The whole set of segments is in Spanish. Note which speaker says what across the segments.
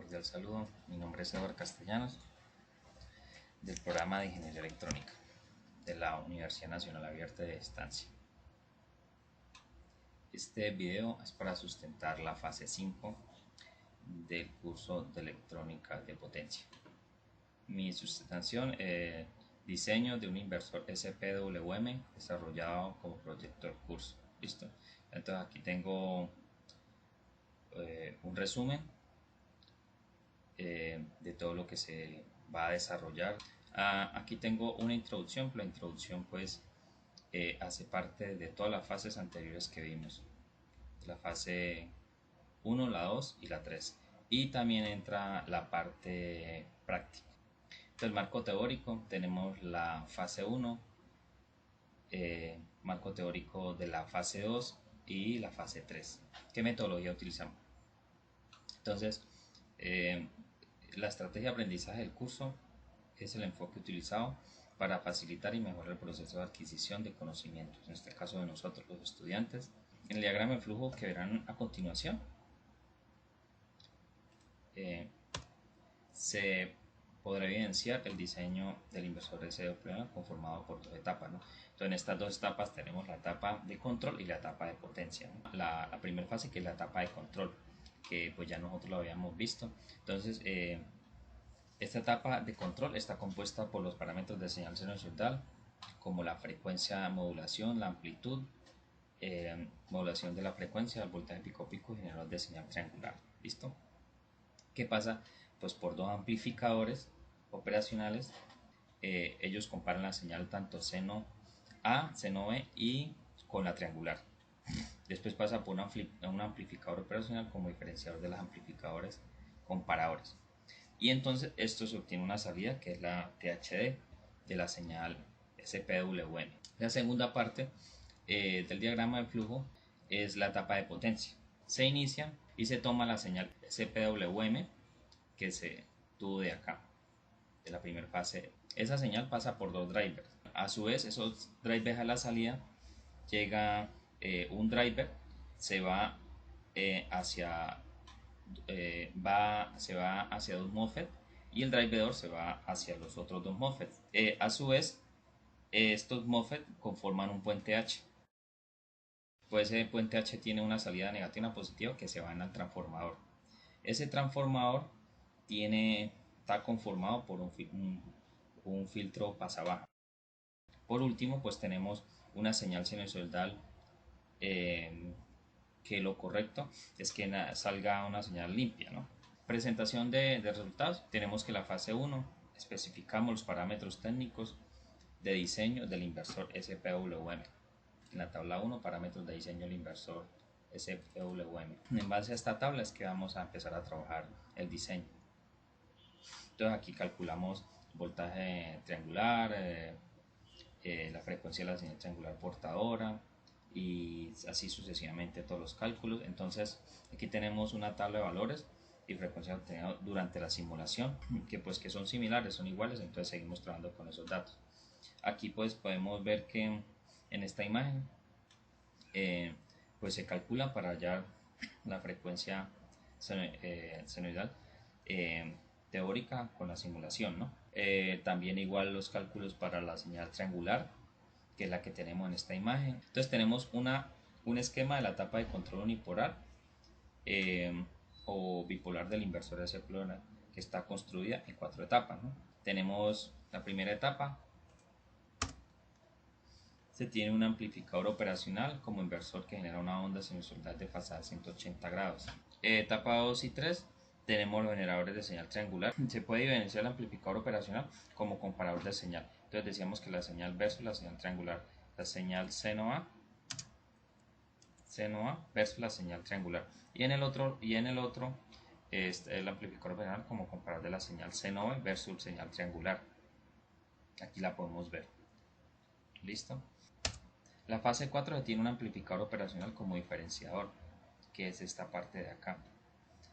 Speaker 1: cordial saludo. Mi nombre es Eduardo Castellanos, del programa de Ingeniería Electrónica de la Universidad Nacional Abierta de Distancia. Este video es para sustentar la fase 5 del curso de Electrónica de Potencia. Mi sustentación es diseño de un inversor SPWM desarrollado como proyecto del curso. ¿Listo? Entonces aquí tengo un resumen de todo lo que se va a desarrollar. Aquí tengo una introducción. La introducción pues hace parte de todas las fases anteriores que vimos, la fase 1, la 2 y la 3, y también entra la parte práctica. Entonces, marco teórico, tenemos la fase 1, marco teórico de la fase 2 y la fase 3. ¿Qué metodología utilizamos? Entonces, la estrategia de aprendizaje del curso es el enfoque utilizado para facilitar y mejorar el proceso de adquisición de conocimientos, en este caso de nosotros los estudiantes. En el diagrama de flujo que verán a continuación se podrá evidenciar el diseño del inversor SPWM conformado por dos etapas, ¿no? Entonces, en estas dos etapas tenemos la etapa de control y la etapa de potencia, ¿no? La primera fase, que es la etapa de control, que pues ya nosotros lo habíamos visto. Entonces, esta etapa de control está compuesta por los parámetros de señal sinusoidal, como la frecuencia de modulación, la amplitud, modulación de la frecuencia, el voltaje pico-pico y generador de señal triangular. ¿Listo? ¿Qué pasa? Pues por dos amplificadores operacionales, ellos comparan la señal tanto seno A, seno B y con la triangular. Después pasa por un amplificador operacional como diferenciador de los amplificadores comparadores. Y entonces esto se obtiene una salida que es la THD de la señal SPWM. La segunda parte del diagrama de flujo es la etapa de potencia. Se inicia y se toma la señal SPWM que se tuvo de acá, de la primera fase. Esa señal pasa por dos drivers. A su vez, esos drivers a la salida llega un driver, se va hacia se va hacia dos MOSFET y el driver se va hacia los otros dos MOSFET. A su vez, estos MOSFET conforman un puente H. Pues ese puente H tiene una salida negativa y una positiva que se van al transformador. Ese transformador está conformado por un filtro pasabaja. Por último, pues tenemos una señal sinusoidal que lo correcto es que salga una señal limpia, ¿no? Presentación de resultados. Tenemos que la fase 1 especificamos los parámetros técnicos de diseño del inversor SPWM. En la tabla 1, parámetros de diseño del inversor SPWM. En base a esta tabla es que vamos a empezar a trabajar el diseño. Entonces aquí calculamos voltaje triangular, la frecuencia de la señal triangular portadora y así sucesivamente todos los cálculos. Entonces aquí tenemos una tabla de valores y frecuencia obtenida durante la simulación, que pues que son similares, son iguales, entonces seguimos trabajando con esos datos. Aquí pues podemos ver que en esta imagen pues se calcula para hallar la frecuencia senoidal teórica con la simulación, ¿no? También igual los cálculos para la señal triangular, que es la que tenemos en esta imagen. Entonces tenemos un esquema de la etapa de control unipolar o bipolar del inversor SPWM, que está construida en 4 etapas, ¿no? Tenemos la primera etapa. Se tiene un amplificador operacional como inversor que genera una onda sinusoidal de fase de 180 grados. Etapa 2 y 3 tenemos los generadores de señal triangular. Se puede evidenciar el amplificador operacional como comparador de señal. Entonces decíamos que la señal versus la señal triangular, la señal seno A versus la señal triangular. Y en el otro es el amplificador operacional como comparador de la señal seno B versus señal triangular. Aquí la podemos ver. ¿Listo? La fase 4 tiene un amplificador operacional como diferenciador, que es esta parte de acá.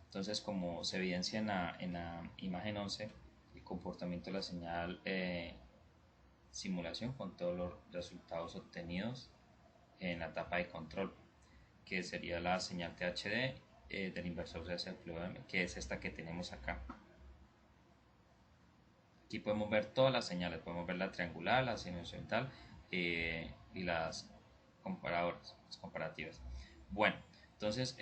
Speaker 1: Entonces, como se evidencia en la imagen 11, el comportamiento de la señal simulación con todos los resultados obtenidos en la etapa de control, que sería la señal THD del inversor CSW, que es esta que tenemos acá. Aquí podemos ver todas las señales, podemos ver la triangular, la sinusoidal y las comparadoras, las comparativas. Bueno, entonces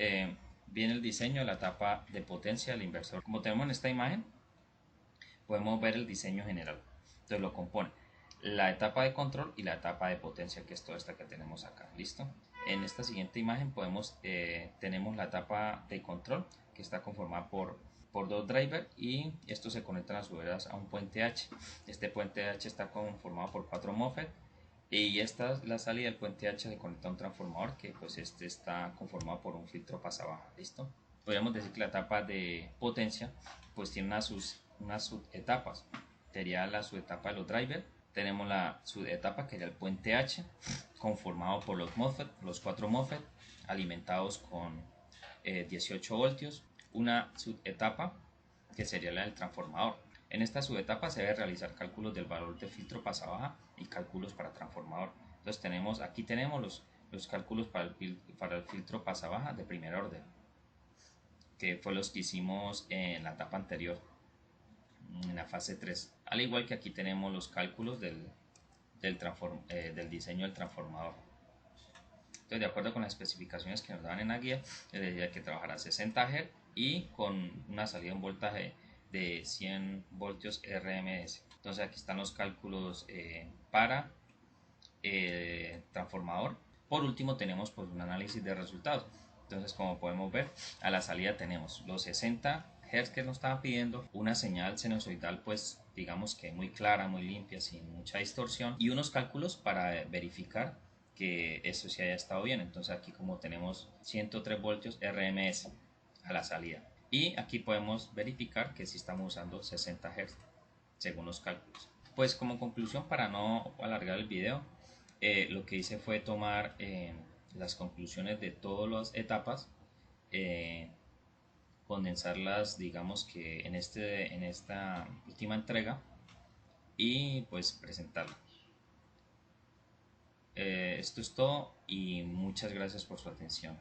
Speaker 1: viene el diseño, la etapa de potencia del inversor. Como tenemos en esta imagen, podemos ver el diseño general. Entonces lo compone la etapa de control y la etapa de potencia, que es toda esta que tenemos acá. ¿Listo? En esta siguiente imagen tenemos la etapa de control, que está conformada por dos drivers, y estos se conectan a su vez a un puente H. Este puente H está conformado por 4 MOSFET, y esta es la salida del puente H, se conecta a un transformador que pues este está conformado por un filtro pasa-baja. ¿Listo? Podríamos decir que la etapa de potencia pues tiene unas subetapas. Sería la subetapa de los drivers. Tenemos la subetapa que sería el puente H, conformado por los MOSFET, los 4 MOSFET alimentados con 18 voltios. Una subetapa que sería la del transformador. En esta subetapa se debe realizar cálculos del valor de filtro pasa-baja y cálculos para transformador. Entonces aquí tenemos los cálculos para el filtro pasa-baja de primer orden, que fue los que hicimos en la etapa anterior, en la fase 3. Al igual que aquí tenemos los cálculos del diseño del transformador. Entonces, de acuerdo con las especificaciones que nos dan en la guía, decía que trabajará a 60 Hz y con una salida en voltaje de 100 voltios RMS. Entonces aquí están los cálculos para transformador. Por último tenemos pues un análisis de resultados. Entonces, como podemos ver, a la salida tenemos los 60 Hz que nos estaban pidiendo, una señal sinusoidal pues digamos que muy clara, muy limpia, sin mucha distorsión, y unos cálculos para verificar que eso sí haya estado bien. Entonces aquí como tenemos 103 voltios RMS a la salida, y aquí podemos verificar que sí estamos usando 60 Hz según los cálculos. Pues como conclusión, para no alargar el video, lo que hice fue tomar las conclusiones de todas las etapas, eh, condensarlas digamos que en esta última entrega, y pues presentarla. Esto es todo y muchas gracias por su atención.